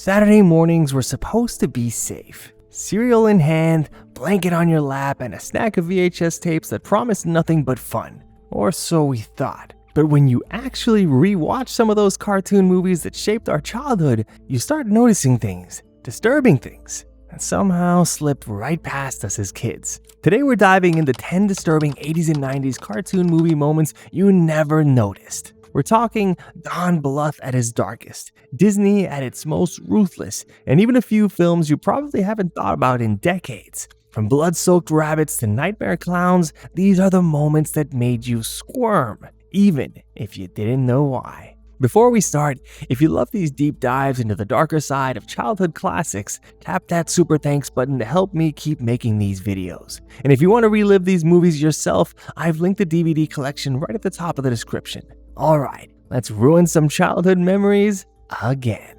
Saturday mornings were supposed to be safe. Cereal in hand, blanket on your lap, and a stack of VHS tapes that promised nothing but fun. Or so we thought. But when you actually rewatch some of those cartoon movies that shaped our childhood, you start noticing things, disturbing things, and somehow slipped right past us as kids. Today we're diving into 10 disturbing 80s and 90s cartoon movie moments you never noticed. We're talking Don Bluth at his darkest, Disney at its most ruthless, and even a few films you probably haven't thought about in decades. From blood-soaked rabbits to nightmare clowns, these are the moments that made you squirm, even if you didn't know why. Before we start, if you love these deep dives into the darker side of childhood classics, tap that super thanks button to help me keep making these videos. And if you want to relive these movies yourself, I've linked the DVD collection right at the top of the description. Alright, let's ruin some childhood memories again.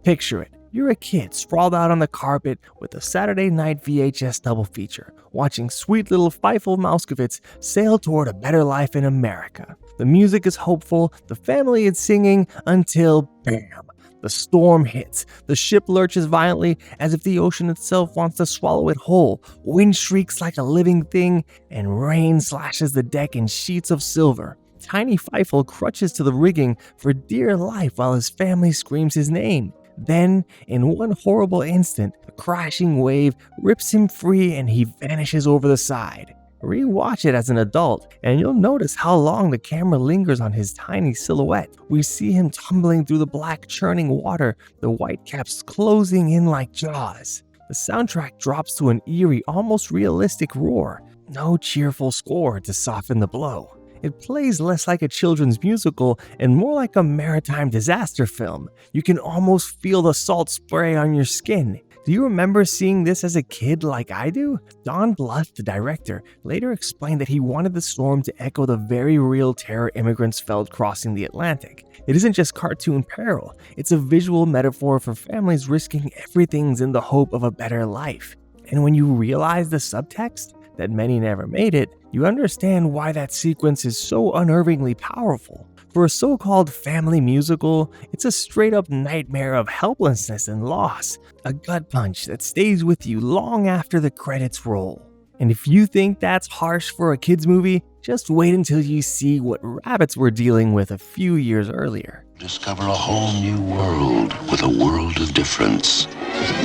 Picture it. You're a kid sprawled out on the carpet with a Saturday night VHS double feature, watching sweet little Feifel Mouskowitz sail toward a better life in America. The music is hopeful, the family is singing, until bam! The storm hits. The ship lurches violently as if the ocean itself wants to swallow it whole. Wind shrieks like a living thing, and rain slashes the deck in sheets of silver. Tiny Feifel crutches to the rigging for dear life while his family screams his name. Then, in one horrible instant, a crashing wave rips him free and he vanishes over the side. Rewatch it as an adult, and you'll notice how long the camera lingers on his tiny silhouette. We see him tumbling through the black churning water, the whitecaps closing in like jaws. The soundtrack drops to an eerie, almost realistic roar. No cheerful score to soften the blow. It plays less like a children's musical and more like a maritime disaster film. You can almost feel the salt spray on your skin. Do you remember seeing this as a kid like I do? Don Bluth, the director, later explained that he wanted the storm to echo the very real terror immigrants felt crossing the Atlantic. It isn't just cartoon peril, it's a visual metaphor for families risking everything in the hope of a better life. And when you realize the subtext, that many never made it, you understand why that sequence is so unnervingly powerful. For a so-called family musical, it's a straight-up nightmare of helplessness and loss, a gut punch that stays with you long after the credits roll. And if you think that's harsh for a kids movie, just wait until you see what rabbits were dealing with a few years earlier. Discover a whole new world with a world of difference,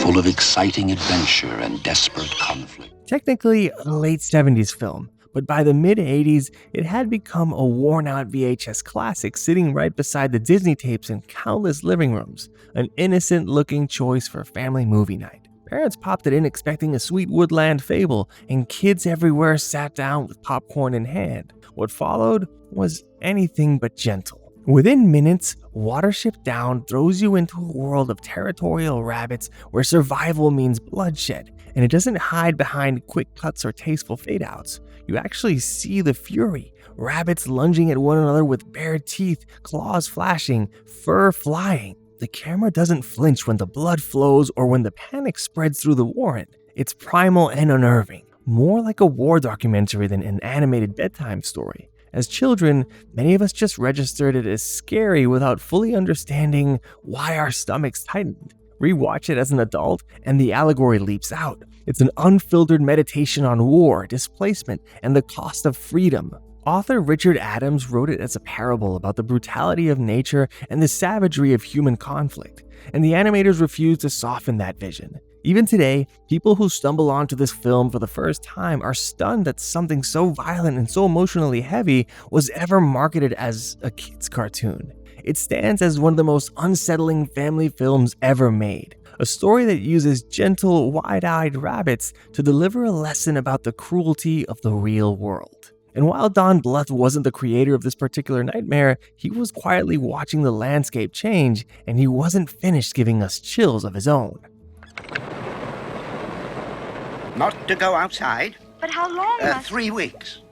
full of exciting adventure and desperate conflict. Technically a late 70s film, but by the mid-80s, it had become a worn-out VHS classic sitting right beside the Disney tapes in countless living rooms, an innocent-looking choice for family movie night. Parents popped it in expecting a sweet woodland fable, and kids everywhere sat down with popcorn in hand. What followed was anything but gentle. Within minutes, Watership Down throws you into a world of territorial rabbits where survival means bloodshed, and it doesn't hide behind quick cuts or tasteful fade-outs. You actually see the fury, rabbits lunging at one another with bared teeth, claws flashing, fur flying. The camera doesn't flinch when the blood flows or when the panic spreads through the warren. It's primal and unnerving, more like a war documentary than an animated bedtime story. As children, many of us just registered it as scary without fully understanding why our stomachs tightened. Rewatch it as an adult, and the allegory leaps out. It's an unfiltered meditation on war, displacement, and the cost of freedom. Author Richard Adams wrote it as a parable about the brutality of nature and the savagery of human conflict, and the animators refused to soften that vision. Even today, people who stumble onto this film for the first time are stunned that something so violent and so emotionally heavy was ever marketed as a kid's cartoon. It stands as one of the most unsettling family films ever made, a story that uses gentle, wide-eyed rabbits to deliver a lesson about the cruelty of the real world. And while Don Bluth wasn't the creator of this particular nightmare, he was quietly watching the landscape change, and he wasn't finished giving us chills of his own. Not to go outside? But how long? 3 weeks.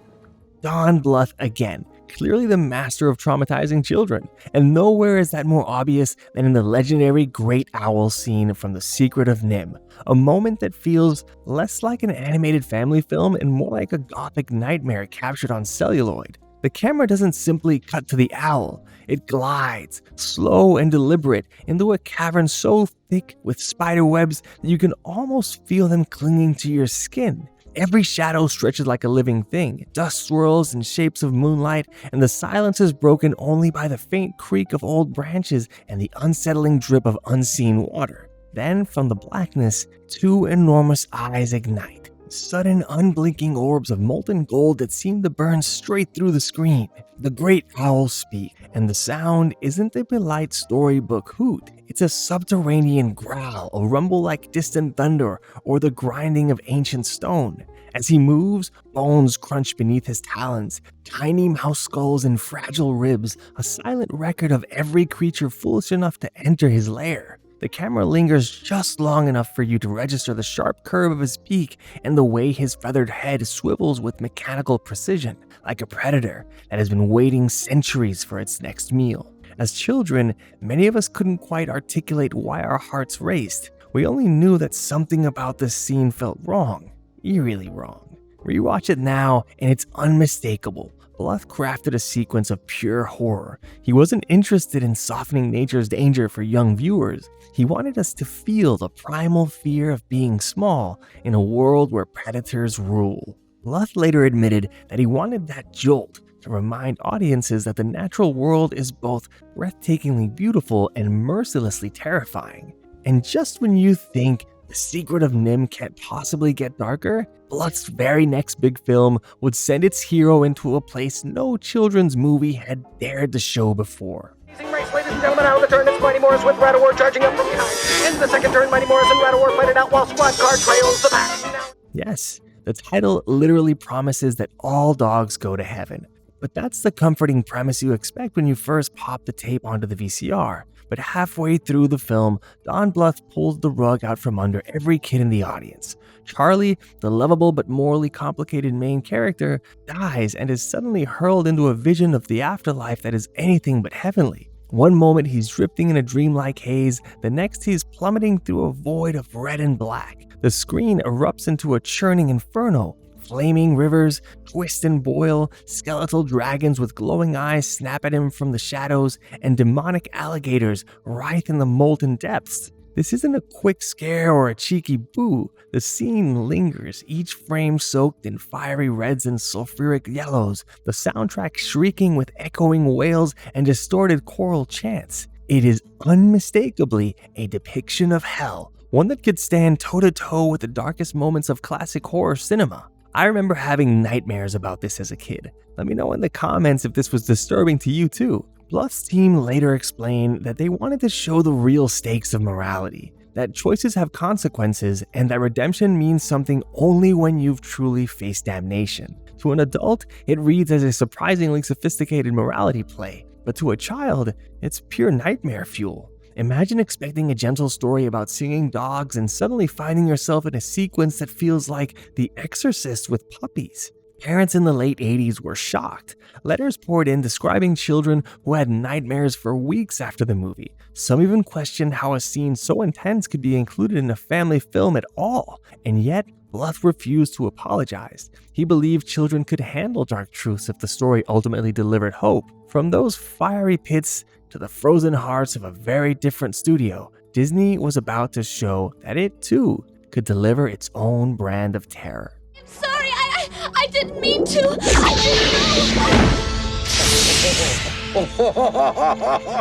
Don Bluth again, clearly the master of traumatizing children. And nowhere is that more obvious than in the legendary Great Owl scene from The Secret of NIMH, a moment that feels less like an animated family film and more like a gothic nightmare captured on celluloid. The camera doesn't simply cut to the owl, it glides, slow and deliberate, into a cavern so thick with spider webs that you can almost feel them clinging to your skin. Every shadow stretches like a living thing, dust swirls in shapes of moonlight, and the silence is broken only by the faint creak of old branches and the unsettling drip of unseen water. Then, from the blackness, two enormous eyes ignite. Sudden, unblinking orbs of molten gold that seem to burn straight through the screen. The great owls speak, and the sound isn't a polite storybook hoot. It's a subterranean growl, a rumble like distant thunder, or the grinding of ancient stone. As he moves, bones crunch beneath his talons, tiny mouse skulls and fragile ribs, a silent record of every creature foolish enough to enter his lair. The camera lingers just long enough for you to register the sharp curve of his beak and the way his feathered head swivels with mechanical precision, like a predator that has been waiting centuries for its next meal. As children, many of us couldn't quite articulate why our hearts raced. We only knew that something about this scene felt wrong, eerily wrong. Rewatch it now, and it's unmistakable. Bluth crafted a sequence of pure horror. He wasn't interested in softening nature's danger for young viewers. He wanted us to feel the primal fear of being small in a world where predators rule. Bluth later admitted that he wanted that jolt to remind audiences that the natural world is both breathtakingly beautiful and mercilessly terrifying. And just when you think The Secret of NIMH can't possibly get darker, Bluth's very next big film would send its hero into a place no children's movie had dared to show before. Race, ladies and gentlemen, out of the turn, it's Mighty Morris with Rattlewar charging up from behind. In the second turn, Mighty Morris and Rattlewar fight it out while Squad Car trails the back. Yes, the title literally promises that all dogs go to heaven. But that's the comforting premise you expect when you first pop the tape onto the VCR. But halfway through the film, Don Bluth pulls the rug out from under every kid in the audience. Charlie, the lovable but morally complicated main character, dies and is suddenly hurled into a vision of the afterlife that is anything but heavenly. One moment he's drifting in a dreamlike haze, the next he's plummeting through a void of red and black. The screen erupts into a churning inferno. Flaming rivers twist and boil, skeletal dragons with glowing eyes snap at him from the shadows, and demonic alligators writhe in the molten depths. This isn't a quick scare or a cheeky boo. The scene lingers, each frame soaked in fiery reds and sulfuric yellows, the soundtrack shrieking with echoing wails and distorted choral chants. It is unmistakably a depiction of hell, one that could stand toe-to-toe with the darkest moments of classic horror cinema. I remember having nightmares about this as a kid. Let me know in the comments if this was disturbing to you too. Bluth's team later explained that they wanted to show the real stakes of morality, that choices have consequences, and that redemption means something only when you've truly faced damnation. To an adult, it reads as a surprisingly sophisticated morality play, but to a child, it's pure nightmare fuel. Imagine expecting a gentle story about singing dogs and suddenly finding yourself in a sequence that feels like The Exorcist with puppies. Parents in the late 80s were shocked. Letters poured in describing children who had nightmares for weeks after the movie. Some even questioned how a scene so intense could be included in a family film at all. And yet, Bluth refused to apologize. He believed children could handle dark truths if the story ultimately delivered hope. From those fiery pits to the frozen hearts of a very different studio, Disney was about to show that it too could deliver its own brand of terror. I'm sorry, I didn't mean to. I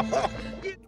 didn't know.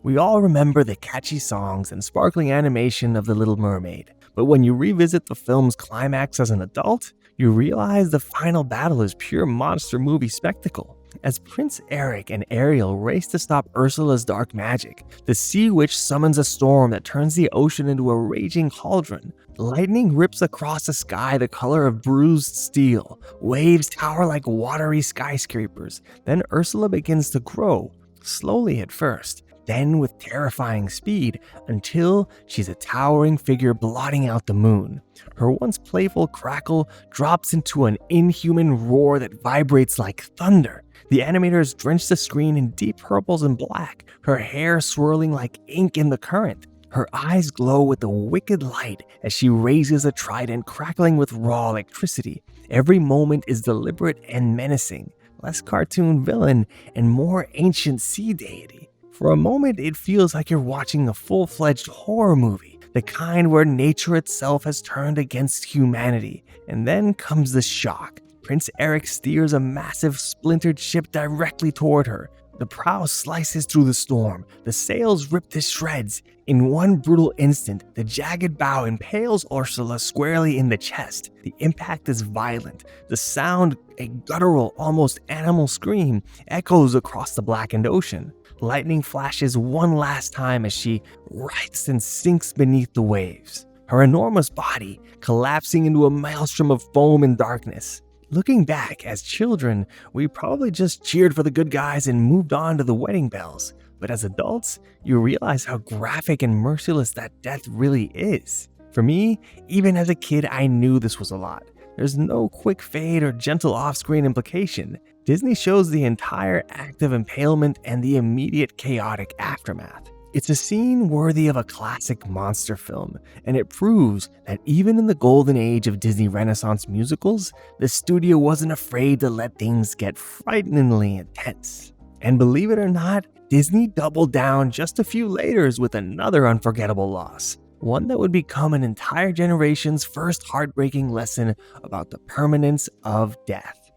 We all remember the catchy songs and sparkling animation of The Little Mermaid, but when you revisit the film's climax as an adult, you realize the final battle is pure monster movie spectacle. As Prince Eric and Ariel race to stop Ursula's dark magic, the sea witch summons a storm that turns the ocean into a raging cauldron. Lightning rips across the sky the color of bruised steel. Waves tower like watery skyscrapers. Then Ursula begins to grow, slowly at first, then with terrifying speed, until she's a towering figure blotting out the moon. Her once playful crackle drops into an inhuman roar that vibrates like thunder. The animators drench the screen in deep purples and black, her hair swirling like ink in the current. Her eyes glow with a wicked light as she raises a trident crackling with raw electricity. Every moment is deliberate and menacing, less cartoon villain and more ancient sea deity. For a moment, it feels like you're watching a full-fledged horror movie, the kind where nature itself has turned against humanity. And then comes the shock. Prince Eric steers a massive splintered ship directly toward her. The prow slices through the storm, the sails rip to shreds. In one brutal instant, the jagged bow impales Ursula squarely in the chest. The impact is violent. The sound, a guttural, almost animal scream, echoes across the blackened ocean. Lightning flashes one last time as she writhes and sinks beneath the waves, her enormous body collapsing into a maelstrom of foam and darkness. Looking back, as children, we probably just cheered for the good guys and moved on to the wedding bells. But as adults, you realize how graphic and merciless that death really is. For me, even as a kid, I knew this was a lot. There's no quick fade or gentle off-screen implication. Disney shows the entire act of impalement and the immediate chaotic aftermath. It's a scene worthy of a classic monster film, and it proves that even in the golden age of Disney Renaissance musicals, the studio wasn't afraid to let things get frighteningly intense. And believe it or not, Disney doubled down just a few later with another unforgettable loss, one that would become an entire generation's first heartbreaking lesson about the permanence of death.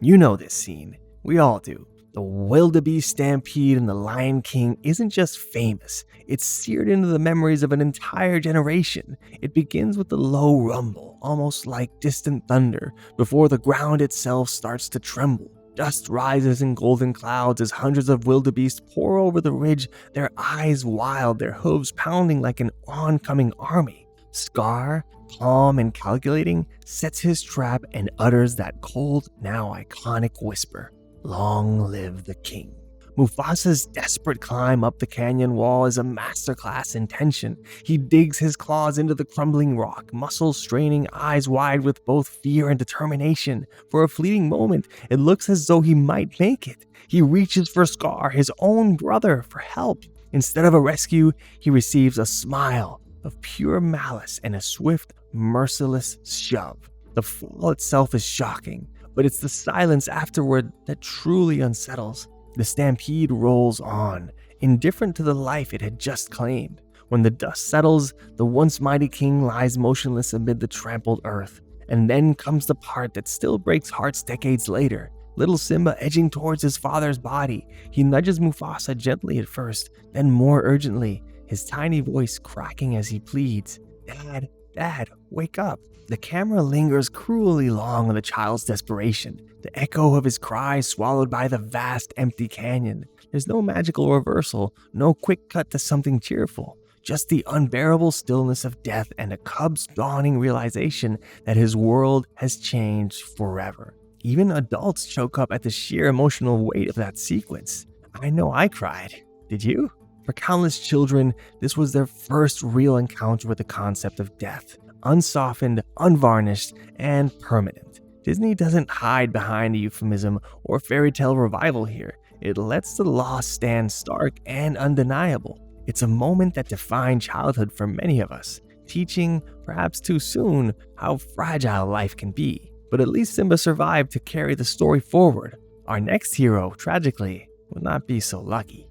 You know this scene. We all do. The wildebeest stampede in The Lion King isn't just famous, it's seared into the memories of an entire generation. It begins with the low rumble, almost like distant thunder, before the ground itself starts to tremble. Dust rises in golden clouds as hundreds of wildebeest pour over the ridge, their eyes wild, their hooves pounding like an oncoming army. Scar, calm and calculating, sets his trap and utters that cold, now iconic whisper, "Long live the king." Mufasa's desperate climb up the canyon wall is a masterclass in tension. He digs his claws into the crumbling rock, muscles straining, eyes wide with both fear and determination. For a fleeting moment, it looks as though he might make it. He reaches for Scar, his own brother, for help. Instead of a rescue, he receives a smile of pure malice and a swift, merciless shove. The fall itself is shocking, but it's the silence afterward that truly unsettles. The stampede rolls on, indifferent to the life it had just claimed. When the dust settles, the once mighty king lies motionless amid the trampled earth. And then comes the part that still breaks hearts decades later. Little Simba edging towards his father's body. He nudges Mufasa gently at first, then more urgently, his tiny voice cracking as he pleads, "Dad, Dad, wake up." The camera lingers cruelly long on the child's desperation, the echo of his cry swallowed by the vast empty canyon. There's no magical reversal, no quick cut to something cheerful, just the unbearable stillness of death and a cub's dawning realization that his world has changed forever. Even adults choke up at the sheer emotional weight of that sequence. I know I cried. Did you? For countless children, this was their first real encounter with the concept of death, unsoftened, unvarnished, and permanent. Disney doesn't hide behind a euphemism or fairy tale revival here. It lets the loss stand stark and undeniable. It's a moment that defined childhood for many of us, teaching, perhaps too soon, how fragile life can be. But at least Simba survived to carry the story forward. Our next hero, tragically, will not be so lucky.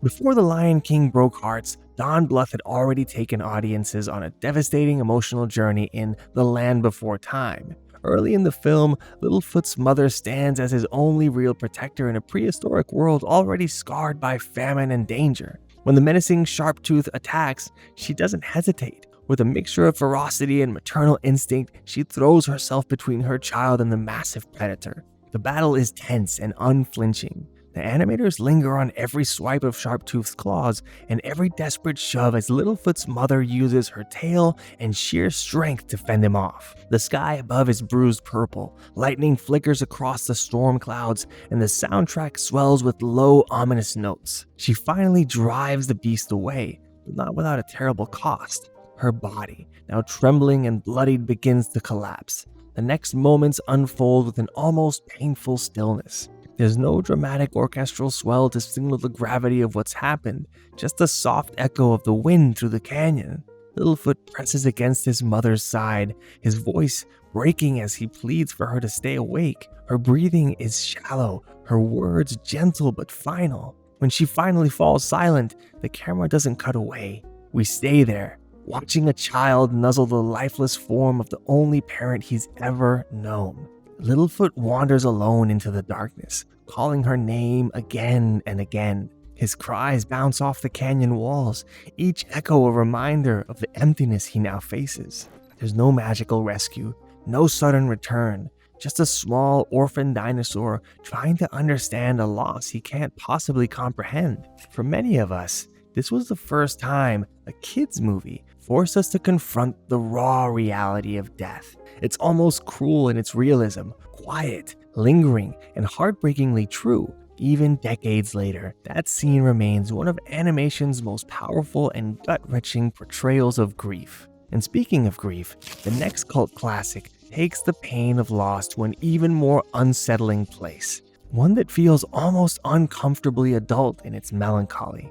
Before The Lion King broke hearts, Don Bluth had already taken audiences on a devastating emotional journey in The Land Before Time. Early in the film, Littlefoot's mother stands as his only real protector in a prehistoric world already scarred by famine and danger. When the menacing Sharptooth attacks, she doesn't hesitate. With a mixture of ferocity and maternal instinct, she throws herself between her child and the massive predator. The battle is tense and unflinching. The animators linger on every swipe of Sharptooth's claws and every desperate shove as Littlefoot's mother uses her tail and sheer strength to fend him off. The sky above is bruised purple, lightning flickers across the storm clouds, and the soundtrack swells with low, ominous notes. She finally drives the beast away, but not without a terrible cost. Her body, now trembling and bloodied, begins to collapse. The next moments unfold with an almost painful stillness. There's no dramatic orchestral swell to signal the gravity of what's happened, just a soft echo of the wind through the canyon. Littlefoot presses against his mother's side, his voice breaking as he pleads for her to stay awake. Her breathing is shallow, her words gentle but final. When she finally falls silent, the camera doesn't cut away. We stay there, watching a child nuzzle the lifeless form of the only parent he's ever known. Littlefoot wanders alone into the darkness, calling her name again and again. His cries bounce off the canyon walls, each echo a reminder of the emptiness he now faces. There's no magical rescue, no sudden return, just a small orphan dinosaur trying to understand a loss he can't possibly comprehend. For many of us, this was the first time a kids' movie forced us to confront the raw reality of death. It's almost cruel in its realism, quiet, lingering, and heartbreakingly true. Even decades later, that scene remains one of animation's most powerful and gut-wrenching portrayals of grief. And speaking of grief, the next cult classic takes the pain of loss to an even more unsettling place, one that feels almost uncomfortably adult in its melancholy.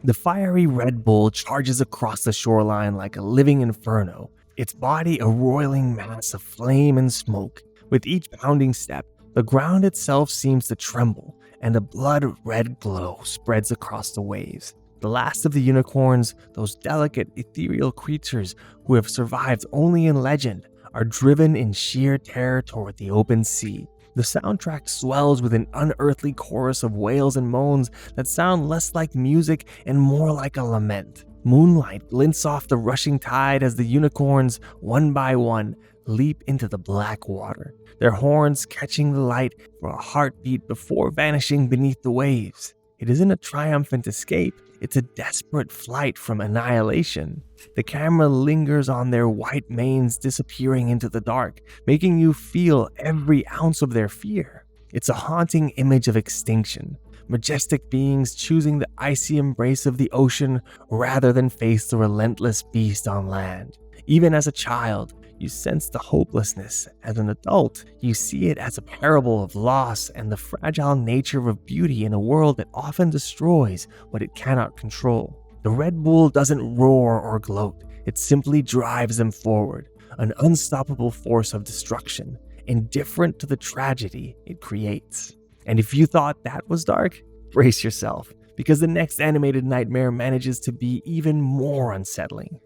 The fiery Red Bull charges across the shoreline like a living inferno, its body a roiling mass of flame and smoke. With each pounding step, the ground itself seems to tremble, and a blood-red glow spreads across the waves. The last of the unicorns, those delicate, ethereal creatures who have survived only in legend, are driven in sheer terror toward the open sea. The soundtrack swells with an unearthly chorus of wails and moans that sound less like music and more like a lament. Moonlight glints off the rushing tide as the unicorns, one by one, leap into the black water, their horns catching the light for a heartbeat before vanishing beneath the waves. It isn't a triumphant escape, it's a desperate flight from annihilation. The camera lingers on their white manes disappearing into the dark, making you feel every ounce of their fear. It's a haunting image of extinction, majestic beings choosing the icy embrace of the ocean rather than face the relentless beast on land. Even as a child, you sense the hopelessness. As an adult, you see it as a parable of loss and the fragile nature of beauty in a world that often destroys what it cannot control. The Red Bull doesn't roar or gloat, it simply drives them forward, an unstoppable force of destruction, indifferent to the tragedy it creates. And if you thought that was dark, brace yourself, because the next animated nightmare manages to be even more unsettling.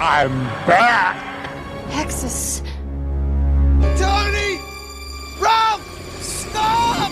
I'm back! Hexxus. Tony! Ralph! Stop!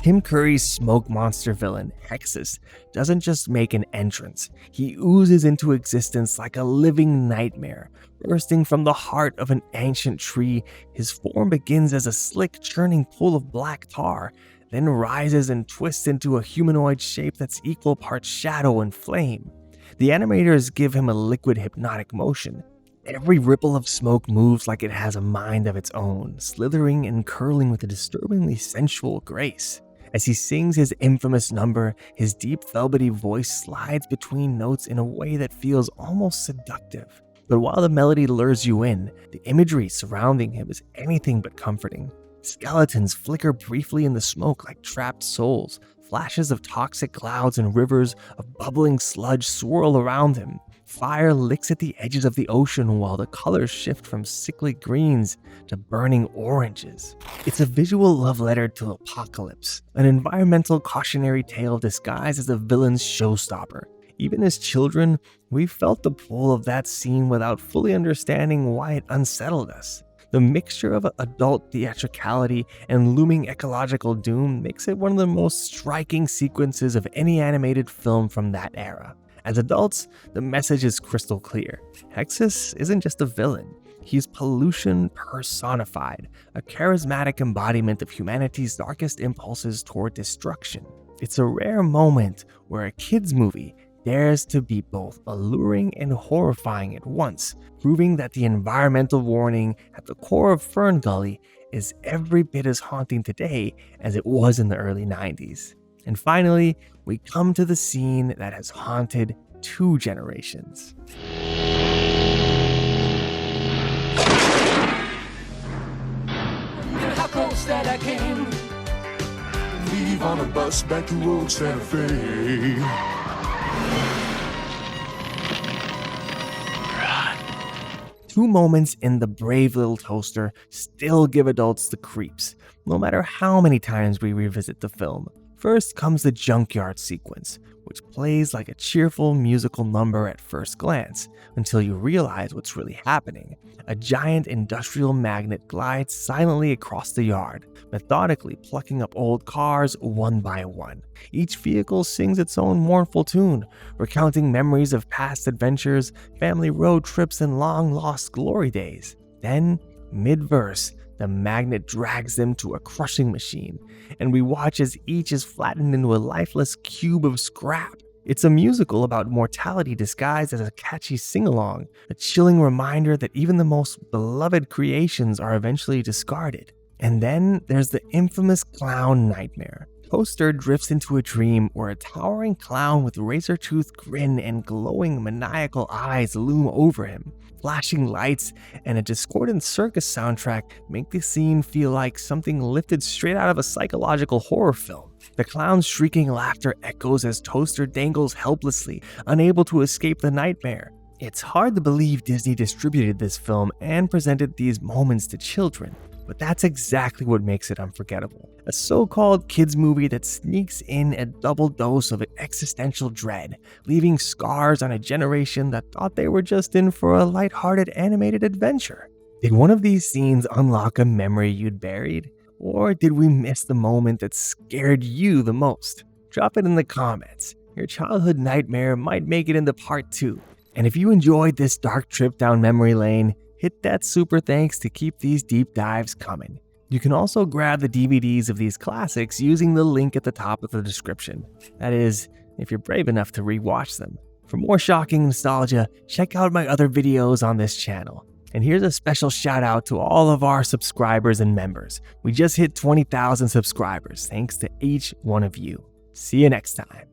Tim Curry's smoke monster villain, Hexxus, doesn't just make an entrance. He oozes into existence like a living nightmare. Bursting from the heart of an ancient tree, his form begins as a slick, churning pool of black tar, then rises and twists into a humanoid shape that's equal parts shadow and flame. The animators give him a liquid hypnotic motion. Every ripple of smoke moves like it has a mind of its own, slithering and curling with a disturbingly sensual grace. As he sings his infamous number, his deep velvety voice slides between notes in a way that feels almost seductive. But while the melody lures you in, the imagery surrounding him is anything but comforting. Skeletons flicker briefly in the smoke like trapped souls. Flashes of toxic clouds and rivers of bubbling sludge swirl around him. Fire licks at the edges of the ocean while the colors shift from sickly greens to burning oranges. It's a visual love letter to apocalypse, an environmental cautionary tale disguised as a villain's showstopper. Even as children, we felt the pull of that scene without fully understanding why it unsettled us. The mixture of adult theatricality and looming ecological doom makes it one of the most striking sequences of any animated film from that era. As adults, the message is crystal clear. Hexxus isn't just a villain. He's pollution personified, a charismatic embodiment of humanity's darkest impulses toward destruction. It's a rare moment where a kids' movie dares to be both alluring and horrifying at once, proving that the environmental warning at the core of FernGully is every bit as haunting today as it was in the early 90s. And finally, we come to the scene that has haunted 2 generations. How close that I came. Leave on a bus back to old Santa Fe. Two moments in The Brave Little Toaster still give adults the creeps, no matter how many times we revisit the film. First comes the junkyard sequence, which plays like a cheerful musical number at first glance, until you realize what's really happening. A giant industrial magnet glides silently across the yard, methodically plucking up old cars one by one. Each vehicle sings its own mournful tune, recounting memories of past adventures, family road trips, and long-lost glory days. Then, mid-verse, the magnet drags them to a crushing machine, and we watch as each is flattened into a lifeless cube of scrap. It's a musical about mortality disguised as a catchy sing-along, a chilling reminder that even the most beloved creations are eventually discarded. And then there's the infamous clown nightmare. Toaster drifts into a dream where a towering clown with razor-toothed grin and glowing maniacal eyes loom over him. Flashing lights and a discordant circus soundtrack make the scene feel like something lifted straight out of a psychological horror film. The clown's shrieking laughter echoes as Toaster dangles helplessly, unable to escape the nightmare. It's hard to believe Disney distributed this film and presented these moments to children, but that's exactly what makes it unforgettable. A so-called kids movie that sneaks in a double dose of existential dread, leaving scars on a generation that thought they were just in for a lighthearted animated adventure. Did one of these scenes unlock a memory you'd buried? Or did we miss the moment that scared you the most? Drop it in the comments. Your childhood nightmare might make it into part 2. And if you enjoyed this dark trip down memory lane, hit that super thanks to keep these deep dives coming. You can also grab the DVDs of these classics using the link at the top of the description. That is, if you're brave enough to rewatch them. For more shocking nostalgia, check out my other videos on this channel. And here's a special shout out to all of our subscribers and members. We just hit 20,000 subscribers, thanks to each one of you. See you next time.